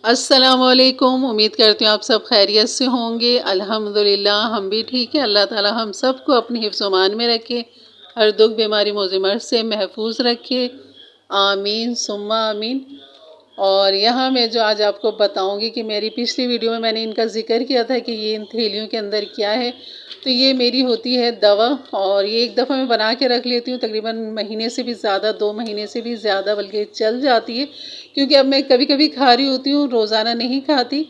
अस्सलामुअलैकुम। उम्मीद करती हूँ आप सब खैरियत से होंगे। अल्हम्दुलिल्लाह हम भी ठीक हैं। अल्लाह ताला हम सबको अपनी हिफ्ज़ अमान में रखे, हर दुख बीमारी मौज मर्ज़ से महफूज रखे। आमीन सुम्मा आमीन। और यहाँ मैं जो आज आपको बताऊंगी कि मेरी पिछली वीडियो में मैंने इनका ज़िक्र किया था कि ये इन थैलियों के अंदर क्या है। तो ये मेरी होती है दवा, और ये एक दफ़ा मैं बना के रख लेती हूँ, तकरीबन महीने से भी ज़्यादा, 2 महीने से भी ज़्यादा बल्कि चल जाती है। क्योंकि अब मैं कभी कभी खा रही होती हूँ, रोज़ाना नहीं खाती।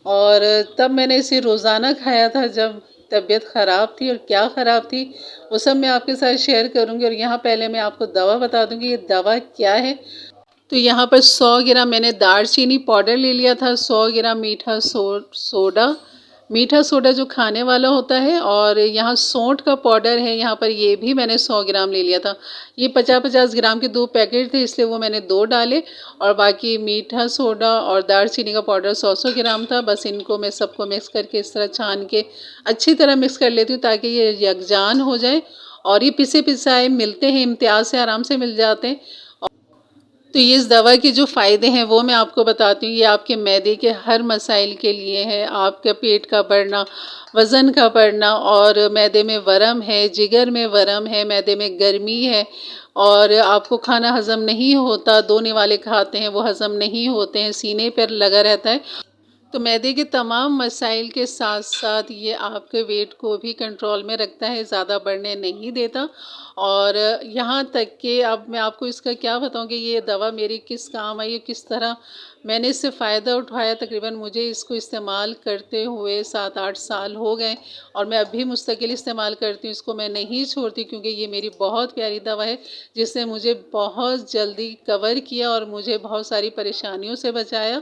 और तब मैंने इसे रोज़ाना खाया था जब तबीयत ख़राब थी, और क्या ख़राब थी वो सब मैं आपके साथ शेयर करूँगी। और यहाँ पहले मैं आपको दवा बता दूँगी, ये दवा क्या है। तो यहाँ पर 100 ग्राम मैंने दालचीनी पाउडर ले लिया था, 100 ग्राम सोडा, मीठा सोडा जो खाने वाला होता है, और यहाँ सौंठ का पाउडर है, यहाँ पर ये भी मैंने 100 ग्राम ले लिया था। ये 50-50 ग्राम के 2 पैकेट थे, इसलिए वो मैंने 2 डाले। और बाकी मीठा सोडा और दालचीनी का पाउडर 100-100 ग्राम था। बस इनको मैं सबको मिक्स करके इस तरह छान के अच्छी तरह मिक्स कर लेती हूँ, ताकि ये यकजान हो जाए। और ये पिसे पिसाए मिलते हैं, इम्तियाज़ से आराम से मिल जाते हैं। तो ये इस दवा के जो फ़ायदे हैं वो मैं आपको बताती हूँ। ये आपके मैदे के हर मसाइल के लिए है। आपका पेट का बढ़ना, वज़न का बढ़ना, और मैदे में वरम है, जिगर में वरम है, मैदे में गर्मी है, और आपको खाना हज़म नहीं होता, 2 निवाले खाते हैं वो हज़म नहीं होते हैं, सीने पर लगा रहता है। तो मैदे के तमाम मसाइल के साथ साथ ये आपके वेट को भी कंट्रोल में रखता है, ज़्यादा बढ़ने नहीं देता। और यहाँ तक कि अब मैं आपको इसका क्या बताऊँ कि ये दवा मेरी किस काम आई है, किस तरह मैंने इससे फ़ायदा उठाया। तकरीबन मुझे इसको इस्तेमाल करते हुए 7-8 साल हो गए, और मैं अभी मुस्तकिल इस्तेमाल करती हूँ, इसको मैं नहीं छोड़ती, क्योंकि ये मेरी बहुत प्यारी दवा है, जिसने मुझे बहुत जल्दी कवर किया और मुझे बहुत सारी परेशानियों से बचाया।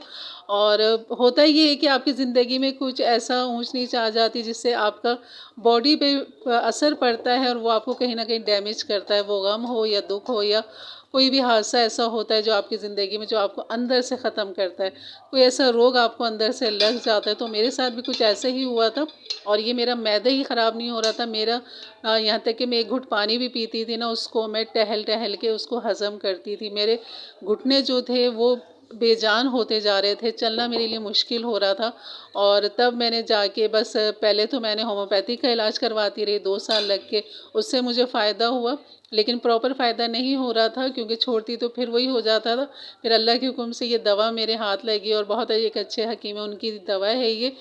और होता ये है कि आपकी ज़िंदगी में कुछ ऐसा ऊंच नीच आ जाती है जिससे आपका बॉडी पे असर पड़ता है, और वो आपको कहीं ना कहीं डैमेज करता है। वो गम हो या दुख हो, या कोई भी हादसा ऐसा होता है जो आपकी ज़िंदगी में जो आपको अंदर से ख़त्म करता है, कोई ऐसा रोग आपको अंदर से लग जाता है। तो मेरे साथ भी कुछ ऐसा ही हुआ था। और ये मेरा मैदा ही ख़राब नहीं हो रहा था मेरा, यहाँ तक कि मैं एक घुट पानी भी पीती थी ना, उसको मैं टहल टहल के उसको हज़म करती थी। मेरे घुटने जो थे वो बेजान होते जा रहे थे, चलना मेरे लिए मुश्किल हो रहा था। और तब मैंने जाके बस पहले तो मैंने होम्योपैथिक का इलाज करवाती रही, 2 साल लग के, उससे मुझे फ़ायदा हुआ। लेकिन प्रॉपर फ़ायदा नहीं हो रहा था, क्योंकि छोड़ती तो फिर वही हो जाता था। फिर अल्लाह के हुक्म से ये दवा मेरे हाथ लगी, और बहुत एक अच्छे हकीम है, उनकी दवा है ये।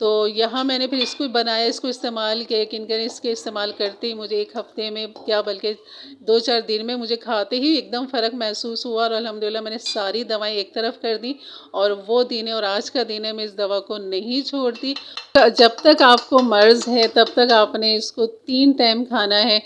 तो यहाँ मैंने फिर इसको बनाया, इसको इस्तेमाल किया, यकीन करें इसके इस्तेमाल करते ही मुझे 1 हफ़्ते में, क्या बल्कि 2-4 दिन में, मुझे खाते ही एकदम फ़र्क महसूस हुआ। और अल्हम्दुलिल्लाह मैंने सारी दवाएं एक तरफ कर दी, और वो दिन है और आज का दिन है, मैं इस दवा को नहीं छोड़ती। जब तक आपको मर्ज़ है तब तक आपने इसको 3 टाइम खाना है।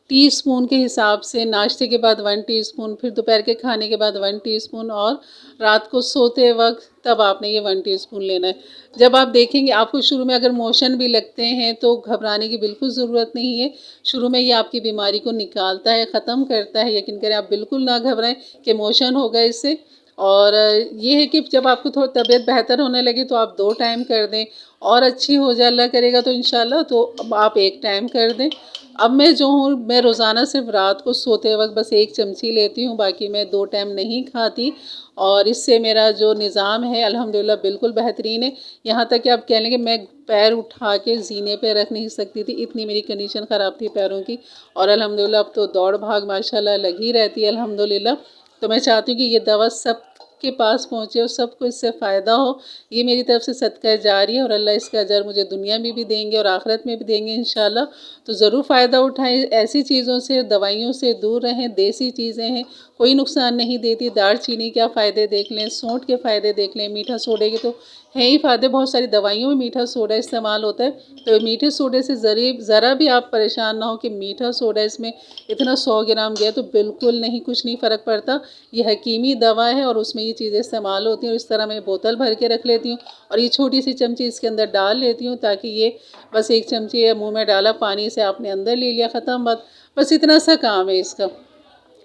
टीस्पून के हिसाब से, नाश्ते के बाद 1 टीस्पून, फिर दोपहर के खाने के बाद 1 टीस्पून, और रात को सोते वक्त तब आपने ये 1 टीस्पून लेना है। जब आप देखेंगे आपको शुरू में अगर मोशन भी लगते हैं तो घबराने की बिल्कुल ज़रूरत नहीं है। शुरू में ये आपकी बीमारी को निकालता है, ख़त्म करता है। यकीन करें, आप बिल्कुल ना घबराएं कि मोशन होगा इससे। और ये है कि जब आपको थोड़ी तबीयत बेहतर होने लगे तो आप 2 टाइम कर दें, और अच्छी हो जाए अल्लाह करेगा तो इंशाल्लाह, तो अब आप 1 टाइम कर दें। अब मैं जो हूँ, मैं रोज़ाना सिर्फ रात को सोते वक्त बस 1 चमची लेती हूँ, बाकी मैं 2 टाइम नहीं खाती। और इससे मेरा जो निज़ाम है अल्हम्दुलिल्लाह बिल्कुल बेहतरीन है। यहाँ तक कि आप कह लें कि मैं पैर उठा के जीने पे रख नहीं सकती थी, इतनी मेरी कंडीशन ख़राब थी पैरों की। और अल्हम्दुलिल्लाह अब तो दौड़ भाग माशाल्लाह लगी रहती है अल्हम्दुलिल्लाह। तो मैं चाहती हूँ कि ये दवा सब के पास पहुँचे और सबको इससे फ़ायदा हो। ये मेरी तरफ से सदका जारी है, और अल्लाह इसका अजर मुझे दुनिया में भी देंगे और आखिरत में भी देंगे इंशाल्लाह। तो ज़रूर फ़ायदा उठाएं, ऐसी चीज़ों से, दवाइयों से दूर रहें। देसी चीज़ें हैं, कोई नुकसान नहीं देती। दालचीनी के फ़ायदे देख लें, सौंठ के फ़ायदे देख लें, मीठा सोडे के तो हैं ही फ़ायदे, बहुत सारी दवाइयों में मीठा सोडा इस्तेमाल होता है। तो मीठे सोडे से ज़रा भी आप परेशान ना हो कि मीठा सोडा इसमें इतना 100 ग्राम गया, तो बिल्कुल नहीं, कुछ नहीं फ़र्क पड़ता। ये हकीमी दवा है और उसमें ये चीज़ें इस्तेमाल होती हैं। और इस तरह मैं बोतल भर के रख लेती हूँ, और ये छोटी सी चमची इसके अंदर डाल लेती हूँ, ताकि ये बस 1 चमची मुंह में डाला, पानी से आपने अंदर ले लिया, ख़त्म बात। बस इतना सा काम है इसका।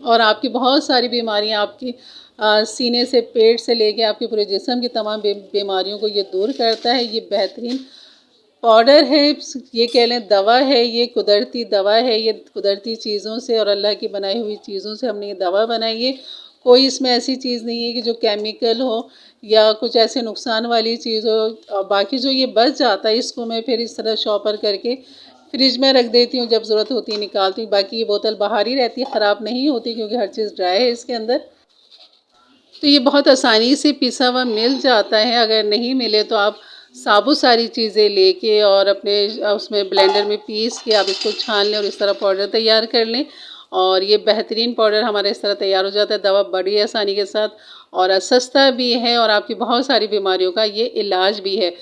और आपकी बहुत सारी बीमारियां, आपकी सीने से, पेट से लेके आपके पूरे जिस्म की तमाम बीमारियों को ये दूर करता है। ये बेहतरीन पाउडर है, ये कह लें दवा है, ये कुदरती दवा है। ये कुदरती चीज़ों से और अल्लाह की बनाई हुई चीज़ों से हमने ये दवा बनाई है। कोई इसमें ऐसी चीज़ नहीं है कि जो केमिकल हो, या कुछ ऐसे नुकसान वाली चीज़ हो। बाकी जो ये बच जाता है इसको मैं फिर इस तरह शॉपर करके फ्रिज में रख देती हूँ, जब ज़रूरत होती है निकालती हूँ। बाकी ये बोतल बाहर ही रहती है, ख़राब नहीं होती क्योंकि हर चीज़ ड्राई है इसके अंदर। तो ये बहुत आसानी से पिसा हुआ मिल जाता है। अगर नहीं मिले तो आप साबुत सारी चीज़ें लेके और अपने उसमें ब्लेंडर में पीस के आप इसको छान लें और इस तरह पाउडर तैयार कर लें और ये बेहतरीन पाउडर हमारा इस तरह तैयार हो जाता है। दवा बड़ी आसानी के साथ और सस्ता भी है और आपकी बहुत सारी बीमारियों का ये इलाज भी है।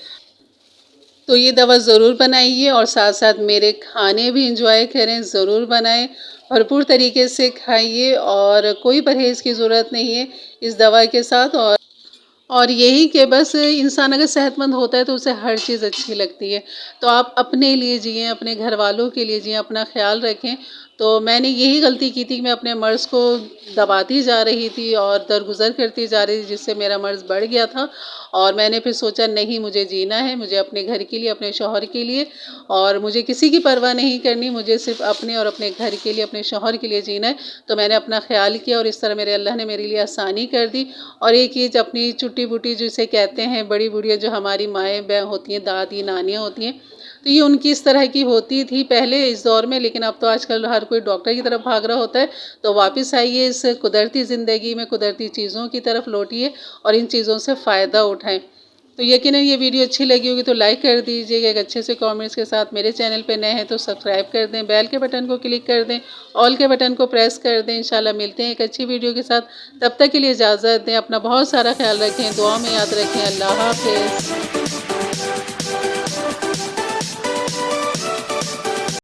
तो ये दवा ज़रूर बनाइए और साथ साथ मेरे खाने भी इंजॉय करें, ज़रूर बनाएं, भरपूर तरीके से खाइए और कोई परहेज़ की ज़रूरत नहीं है इस दवा के साथ। और यही कि बस इंसान अगर सेहतमंद होता है तो उसे हर चीज़ अच्छी लगती है। तो आप अपने लिए जिएँ, अपने घर वालों के लिए जिएँ, अपना ख़्याल रखें। तो मैंने यही गलती की थी कि मैं अपने मर्ज़ को दबाती जा रही थी और दरगुज़र करती जा रही थी, जिससे मेरा मर्ज़ बढ़ गया था। और मैंने फिर सोचा नहीं, मुझे जीना है, मुझे अपने घर के लिए, अपने शौहर के लिए और मुझे किसी की परवाह नहीं करनी, मुझे सिर्फ़ अपने और अपने घर के लिए, अपने शौहर के लिए जीना है। तो मैंने अपना ख़्याल किया और इस तरह मेरे अल्लाह ने मेरे लिए आसानी कर दी। और एक चीज़ अपनी चुट्टी-बुट्टी जिसे कहते हैं, बड़ी बुढ़िया जो हमारी माएँ ब होती हैं, दादी, नानियाँ होती हैं, तो ये उनकी इस तरह की होती थी पहले इस दौर में, लेकिन अब तो आजकल हर कोई डॉक्टर की तरफ भाग रहा होता है। तो वापस आइए इस कुदरती ज़िंदगी में, कुदरती चीज़ों की तरफ लौटिए और इन चीज़ों से फ़ायदा उठाएँ। तो यकीनन ये वीडियो अच्छी लगी होगी तो लाइक कर दीजिएगा, एक अच्छे से कमेंट्स के साथ। मेरे चैनल पे नए हैं तो सब्सक्राइब कर दें, बेल के बटन को क्लिक कर दें, ऑल के बटन को प्रेस कर दें। इंशाल्लाह मिलते हैं एक अच्छी वीडियो के साथ, तब तक के लिए इजाज़त दें। अपना बहुत सारा ख्याल रखें, दुआ में याद रखें। अल्लाह हाफ़िज़।